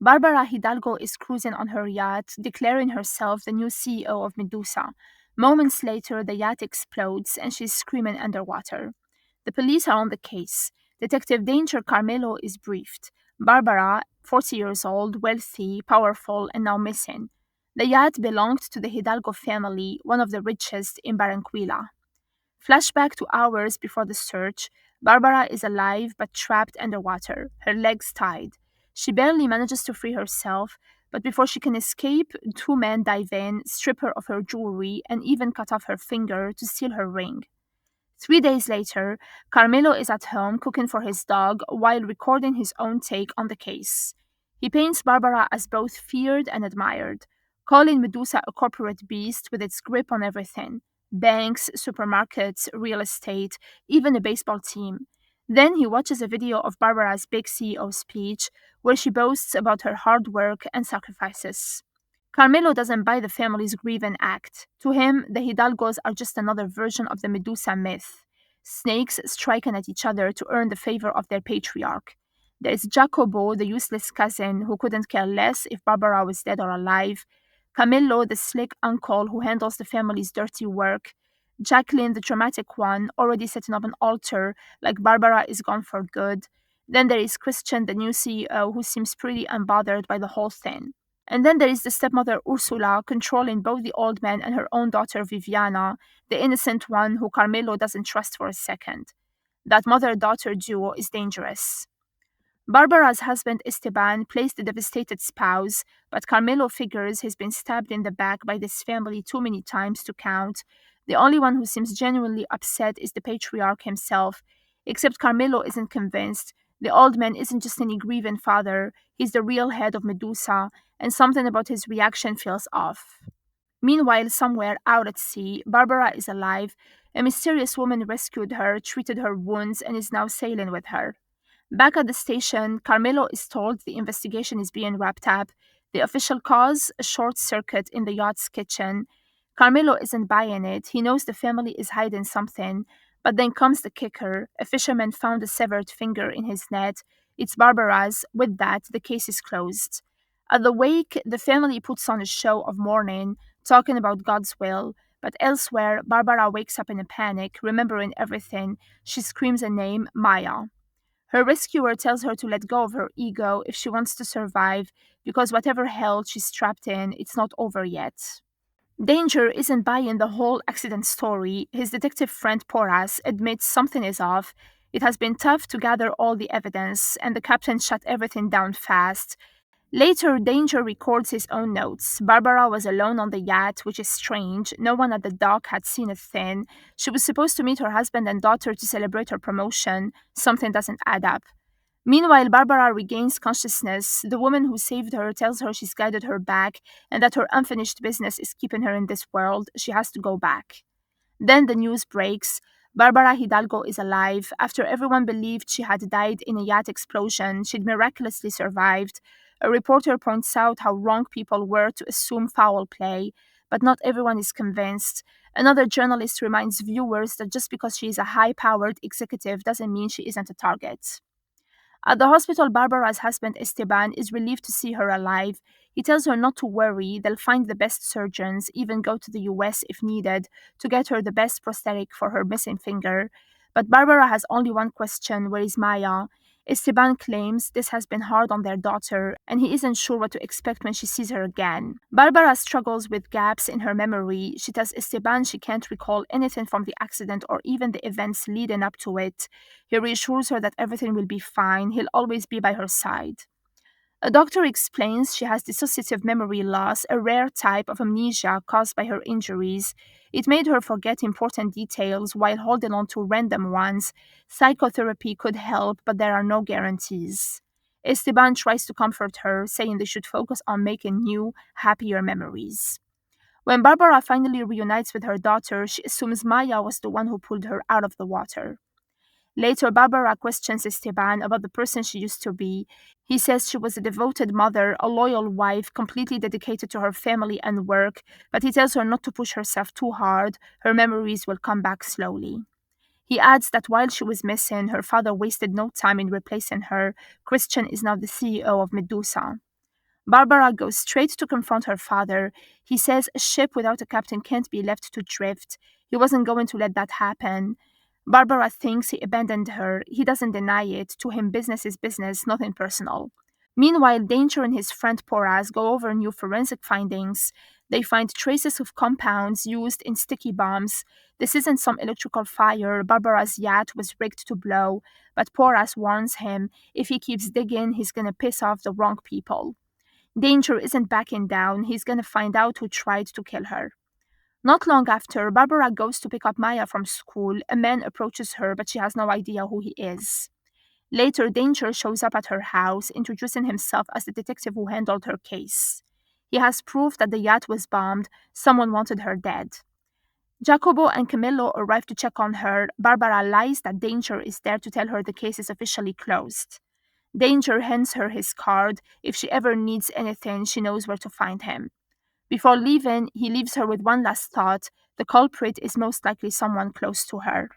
Barbara Hidalgo is cruising on her yacht, declaring herself the new CEO of Medusa. Moments later, the yacht explodes and she's screaming underwater. The police are on the case. Detective Danger Carmelo is briefed. Barbara, 40 years old, wealthy, powerful, and now missing. The yacht belonged to the Hidalgo family, one of the richest in Barranquilla. Flashback to hours before the search. Barbara is alive but trapped underwater, her legs tied. She barely manages to free herself, but before she can escape, two men dive in, strip her of her jewelry, and even cut off her finger to steal her ring. 3 days later, Carmelo is at home cooking for his dog while recording his own take on the case. He paints Barbara as both feared and admired, calling Medusa a corporate beast with its grip on everything: banks, supermarkets, real estate, even a baseball team. Then he watches a video of Barbara's big CEO speech where she boasts about her hard work and sacrifices. Carmelo doesn't buy the family's grieving act. To him, the Hidalgos are just another version of the Medusa myth: snakes striking at each other to earn the favor of their patriarch. There's Jacobo, the useless cousin who couldn't care less if Barbara was dead or alive; Camillo, the slick uncle who handles the family's dirty work; Jacqueline, the dramatic one, already setting up an altar like Barbara is gone for good. Then there is Christian, the new CEO, who seems pretty unbothered by the whole thing. And then there is the stepmother Ursula, controlling both the old man and her own daughter Viviana, the innocent one who Carmelo doesn't trust for a second. That mother daughter duo is dangerous. Barbara's husband Esteban plays the devastated spouse, but Carmelo figures he's been stabbed in the back by this family too many times to count. The only one who seems genuinely upset is the patriarch himself, except Carmelo isn't convinced. The old man isn't just any grieving father, he's the real head of Medusa, and something about his reaction feels off. Meanwhile, somewhere out at sea, Barbara is alive. A mysterious woman rescued her, treated her wounds, and is now sailing with her. Back at the station, Carmelo is told the investigation is being wrapped up. The official cause? A short circuit in the yacht's kitchen. Carmelo isn't buying it. He knows the family is hiding something. But then comes the kicker. A fisherman found a severed finger in his net. It's Barbara's. With that, the case is closed. At the wake, the family puts on a show of mourning, talking about God's will. But elsewhere, Barbara wakes up in a panic, remembering everything. She screams a name: Maya. Her rescuer tells her to let go of her ego if she wants to survive, because whatever hell she's trapped in, it's not over yet. Danger isn't buying the whole accident story. His detective friend Porras admits something is off. It has been tough to gather all the evidence, and the captain shut everything down fast. Later, Danger records his own notes. Barbara was alone on the yacht, which is strange. No one at the dock had seen a thing. She was supposed to meet her husband and daughter to celebrate her promotion. Something doesn't add up. Meanwhile, Barbara regains consciousness. The woman who saved her tells her she's guided her back and that her unfinished business is keeping her in this world. She has to go back. Then the news breaks. Barbara Hidalgo is alive. After everyone believed she had died in a yacht explosion, she'd miraculously survived. A reporter points out how wrong people were to assume foul play, but not everyone is convinced. Another journalist reminds viewers that just because she is a high powered executive doesn't mean she isn't a target. At the hospital, Barbara's husband Esteban is relieved to see her alive. He tells her not to worry, they'll find the best surgeons, even go to the US if needed, to get her the best prosthetic for her missing finger. But Barbara has only one question: where is Maya? Esteban claims this has been hard on their daughter, and he isn't sure what to expect when she sees her again. Barbara struggles with gaps in her memory. She tells Esteban she can't recall anything from the accident or even the events leading up to it. He reassures her that everything will be fine, he'll always be by her side. A doctor explains she has dissociative memory loss, a rare type of amnesia caused by her injuries. It made her forget important details while holding on to random ones. Psychotherapy could help, but there are no guarantees. Esteban tries to comfort her, saying they should focus on making new, happier memories. When Barbara finally reunites with her daughter, she assumes Maya was the one who pulled her out of the water. Later, Barbara questions Esteban about the person she used to be. He says she was a devoted mother, a loyal wife, completely dedicated to her family and work, but he tells her not to push herself too hard. Her memories will come back slowly. He adds that while she was missing, her father wasted no time in replacing her. Christian is now the CEO of Medusa. Barbara goes straight to confront her father. He says a ship without a captain can't be left to drift. He wasn't going to let that happen. Barbara thinks he abandoned her. He doesn't deny it. To him, business is business, nothing personal. Meanwhile, Danger and his friend Porras go over new forensic findings. They find traces of compounds used in sticky bombs. This isn't some electrical fire. Barbara's yacht was rigged to blow, but Porras warns him if he keeps digging, he's gonna piss off the wrong people. Danger isn't backing down. He's gonna find out who tried to kill her. Not long after, Barbara goes to pick up Maya from school. A man approaches her, but she has no idea who he is. Later, Danger shows up at her house, introducing himself as the detective who handled her case. He has proof that the yacht was bombed. Someone wanted her dead. Jacobo and Camillo arrive to check on her. Barbara lies that Danger is there to tell her the case is officially closed. Danger hands her his card. If she ever needs anything, she knows where to find him. Before leaving, he leaves her with one last thought: the culprit is most likely someone close to her.